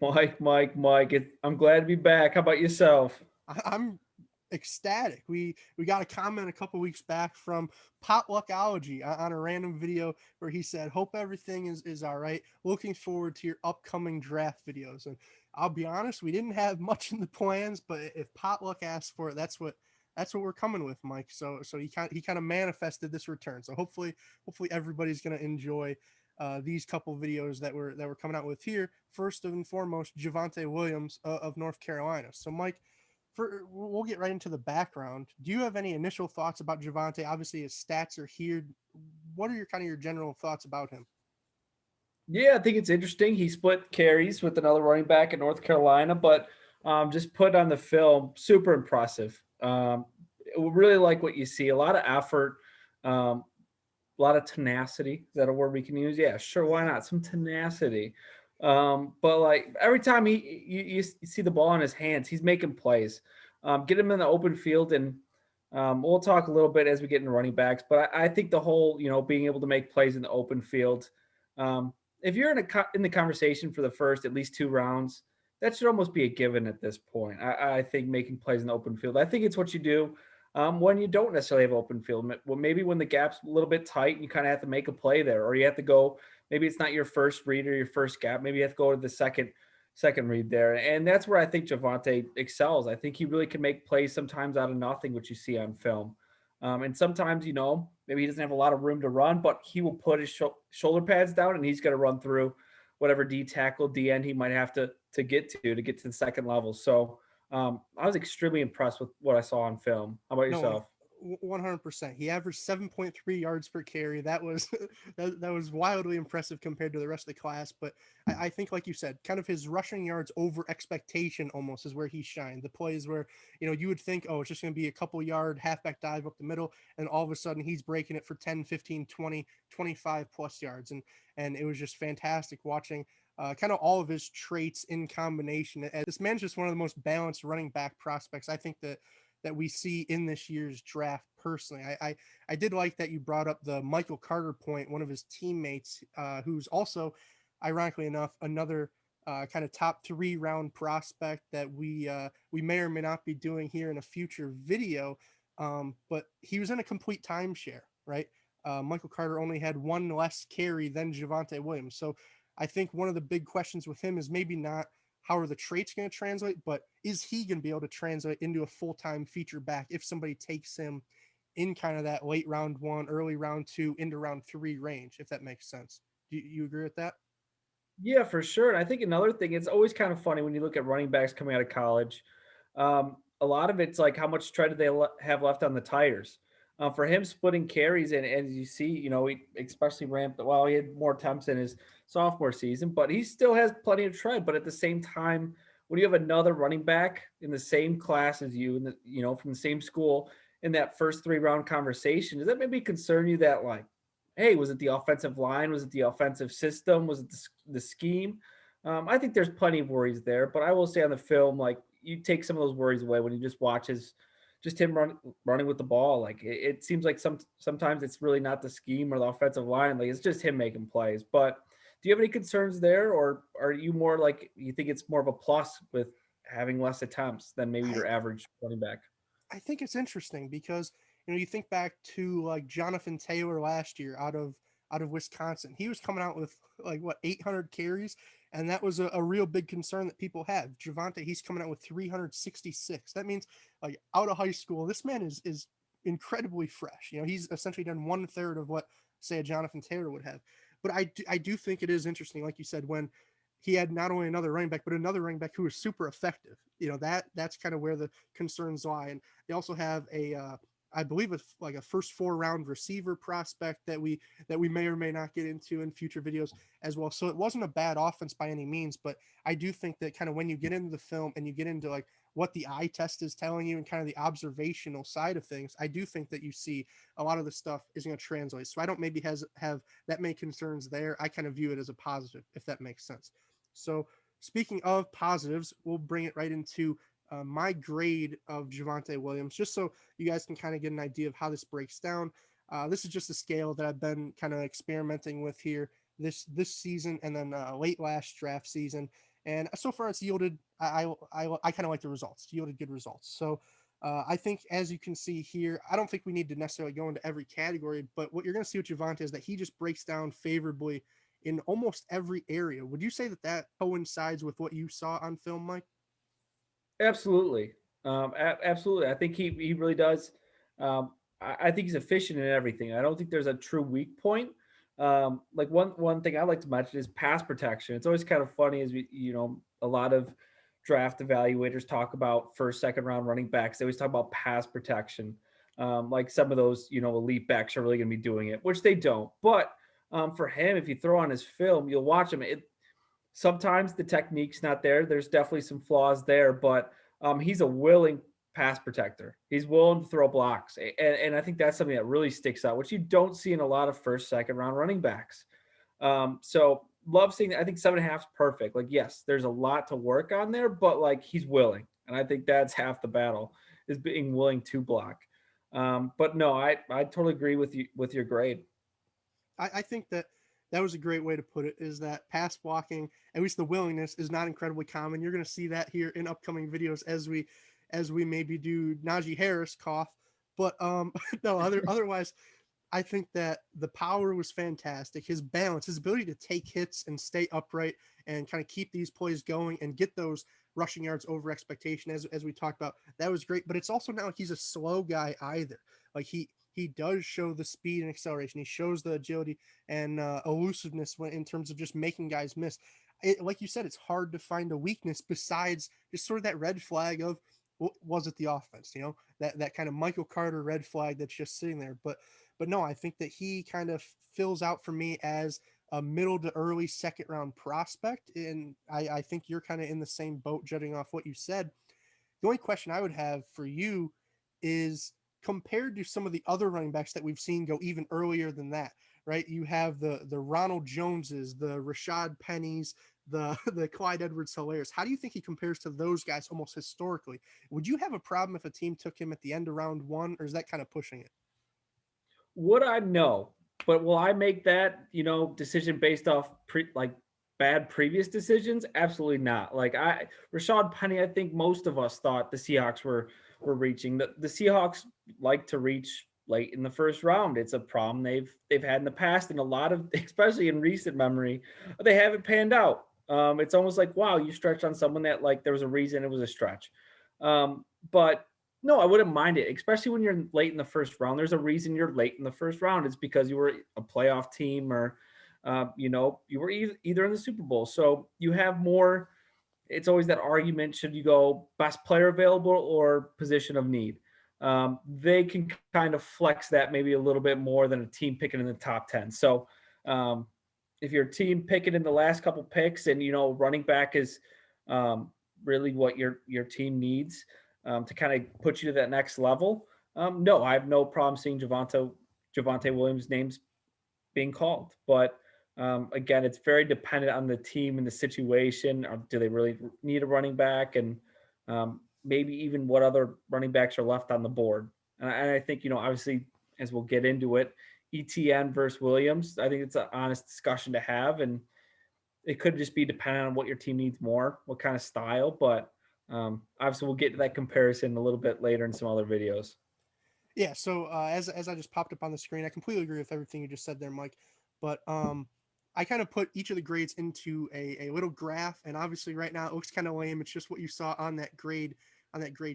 Mike. I'm glad to be back. How about yourself? I'm ecstatic. We got a comment a couple weeks back from Potluckology on a random video where he said, "Hope everything is all right. Looking forward to your upcoming draft videos." And I'll be honest, we didn't have much in the plans, but if Potluck asked for it, that's what we're coming with, Mike. So he kind of manifested this return. So hopefully everybody's gonna enjoy these couple videos that we're coming out with here. First and foremost, Javonte Williams of North Carolina. So Mike, we'll get right into the background. Do you have any initial thoughts about Javonte? Obviously, his stats are here. What are your general thoughts about him? Yeah, I think it's interesting. He split carries with another running back in North Carolina, but just put on the film, super impressive. Really like what you see. A lot of effort, a lot of tenacity. Is that a word we can use? Yeah, sure. Why Yeah, not? Some tenacity. But like every time you see the ball in his hands, he's making plays. Get him in the open field, and we'll talk a little bit as we get into running backs. But I think the whole, being able to make plays in the open field. Um, if you're in the conversation for the first at least two rounds, that should almost be a given at this point. I think making plays in the open field. I think it's what you do when you don't necessarily have open field. Well, maybe when the gap's a little bit tight, you kind of have to make a play there, or you have to go. Maybe it's not your first read or your first gap. Maybe you have to go to the second read there, and that's where I think Javonte excels. I think he really can make plays sometimes out of nothing, which you see on film. And sometimes, maybe he doesn't have a lot of room to run, but he will put his shoulder pads down and he's going to run through whatever D tackle, D end he might have to get to the second level. So I was extremely impressed with what I saw on film. How about no, yourself? 100%. He averaged 7.3 yards per carry. That was that was wildly impressive compared to the rest of the class. But I think, like you said, kind of his rushing yards over expectation almost is where he shined. The plays where you would think, oh, it's just going to be a couple yard halfback dive up the middle, and all of a sudden he's breaking it for 10, 15, 20, 25 plus yards, and it was just fantastic watching. Kind of all of his traits in combination. This man's just one of the most balanced running back prospects I think that we see in this year's draft personally. I did like that you brought up the Michael Carter point, one of his teammates, who's also, ironically enough, another kind of top 3 round prospect that we may or may not be doing here in a future video. But he was in a complete timeshare, right? Michael Carter only had one less carry than Javonte Williams. So I think one of the big questions with him is maybe not how are the traits going to translate, but is he going to be able to translate into a full-time feature back if somebody takes him in kind of that late round 1, early round 2 into round 3 range, if that makes sense? Do you agree with that? Yeah, for sure. And I think another thing, it's always kind of funny when you look at running backs coming out of college. A lot of it's like how much tread do they have left on the tires. For him, splitting carries, and as you see, he especially ramped. Well, he had more attempts in his sophomore season, but he still has plenty of tread. But at the same time, when you have another running back in the same class as you, and from the same school in that first 3 round conversation, does that maybe concern you that like, hey, was it the offensive line? Was it the offensive system? Was it the scheme? I think there's plenty of worries there, but I will say on the film, like you take some of those worries away when you just watch just him running with the ball. Like it seems like sometimes it's really not the scheme or the offensive line. Like it's just him making plays. But do you have any concerns there, or are you more like you think it's more of a plus with having less attempts than maybe I your average running back? I think it's interesting because you think back to like Jonathan Taylor last year out of Wisconsin. He was coming out with like what 800 carries, and that was a real big concern that people had. Javonte, he's coming out with 366. That means like out of high school, this man is incredibly fresh. He's essentially done 1/3 of what say a Jonathan Taylor would have. But I do think it is interesting, like you said, when he had not only another running back, but another running back who was super effective. That's kind of where the concerns lie. And they also have I believe like a first 4 round receiver prospect that we may or may not get into in future videos as well. So it wasn't a bad offense by any means, but I do think that kind of when you get into the film and you get into like what the eye test is telling you and kind of the observational side of things, I do think that you see a lot of the stuff is going to translate. So I don't maybe have that many concerns there. I kind of view it as a positive, if that makes sense. So speaking of positives, we'll bring it right into my grade of Javonte Williams, just so you guys can kind of get an idea of how this breaks down. This is just a scale that I've been kind of experimenting with here this season and then late last draft season. and so far it's yielded. I kind of like the results. It's yielded good results. So I think, as you can see here, I don't think we need to necessarily go into every category, but what you're going to see with Javonte is that he just breaks down favorably in almost every area. Would you say that that coincides with what you saw on film, Mike? Absolutely. Absolutely. I think he really does. I think he's efficient in everything. I don't think there's a true weak point. Like one thing I like to mention is pass protection. It's always kind of funny as a lot of draft evaluators talk about first, second round running backs. They always talk about pass protection. Like some of those, elite backs are really going to be doing it, which they don't. But for him, if you throw on his film, you'll watch him. Sometimes the technique's not there. There's definitely some flaws there, but he's a willing pass protector. He's willing to throw blocks, and I think that's something that really sticks out, which you don't see in a lot of first, second round running backs. So love seeing that. I think 7.5 is perfect. Like, yes, there's a lot to work on there, but like he's willing, and I think that's half the battle is being willing to block. But no, I totally agree with you with your grade. I think that that was a great way to put it. Is that pass blocking, at least the willingness, is not incredibly common. You're going to see that here in upcoming videos as we maybe do Najee Harris cough. But no, otherwise, I think that the power was fantastic. His balance, his ability to take hits and stay upright and kind of keep these plays going and get those rushing yards over expectation, as we talked about, that was great. But it's also not like he's a slow guy either. Like he does show the speed and acceleration. He shows the agility and elusiveness in terms of just making guys miss. Like you said, it's hard to find a weakness besides just sort of that red flag of, was it the offense? That kind of Michael Carter red flag that's just sitting there. But no, I think that he kind of fills out for me as a middle to early second round prospect, and I think you're kind of in the same boat, judging off what you said. The only question I would have for you is, compared to some of the other running backs that we've seen go even earlier than that, right? You have the Ronald Joneses, the Rashad Pennies, the the Clyde Edwards-Hilaire's. How do you think he compares to those guys almost historically? Would you have a problem if a team took him at the end of round one, or is that kind of pushing it? Would I know? But will I make that decision based off bad previous decisions? Absolutely not. Like Rashad Penny, I think most of us thought the Seahawks were reaching. The Seahawks like to reach late in the first round. It's a problem they've had in the past, and a lot of, especially in recent memory, they haven't panned out. It's almost like, wow, you stretched on someone that like there was a reason it was a stretch. But no, I wouldn't mind it, especially when you're late in the first round. There's a reason you're late in the first round. It's because you were a playoff team, or you were either in the Super Bowl. So you have more. It's always that argument: should you go best player available or position of need? They can kind of flex that maybe a little bit more than a team picking in the top 10. So um, if your team picking in the last couple picks, and running back is really what your team needs to kind of put you to that next level. No, I have no problem seeing Javonte Williams names being called, but again, it's very dependent on the team and the situation. Or do they really need a running back, and maybe even what other running backs are left on the board? And I think obviously, as we'll get into it, ETN versus Williams, I think it's an honest discussion to have, and it could just be dependent on what your team needs more, what kind of style. But obviously, we'll get to that comparison a little bit later in some other videos. Yeah, so as I just popped up on the screen, I completely agree with everything you just said there, Mike. But I kind of put each of the grades into a little graph, and obviously right now it looks kind of lame. It's just what you saw on that grade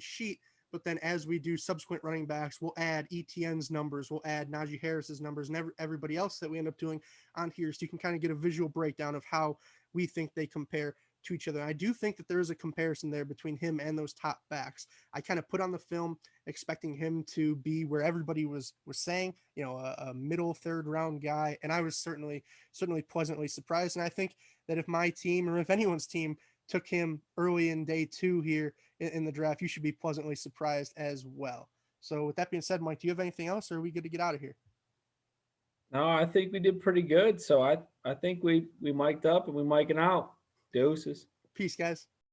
sheet. But then as we do subsequent running backs, we'll add ETN's numbers, we'll add Najee Harris's numbers, and everybody else that we end up doing on here, so you can kind of get a visual breakdown of how we think they compare to each other. And I do think that there is a comparison there between him and those top backs. I kind of put on the film expecting him to be where everybody was saying, a middle third round guy, and I was certainly pleasantly surprised. And I think that if my team, or if anyone's team, took him early in day two here in the draft, you should be pleasantly surprised as well. So with that being said, Mike, do you have anything else, or are we good to get out of here? No, I think we did pretty good. So I think we mic'd up and we mic'ing out. Deuces. Peace, guys.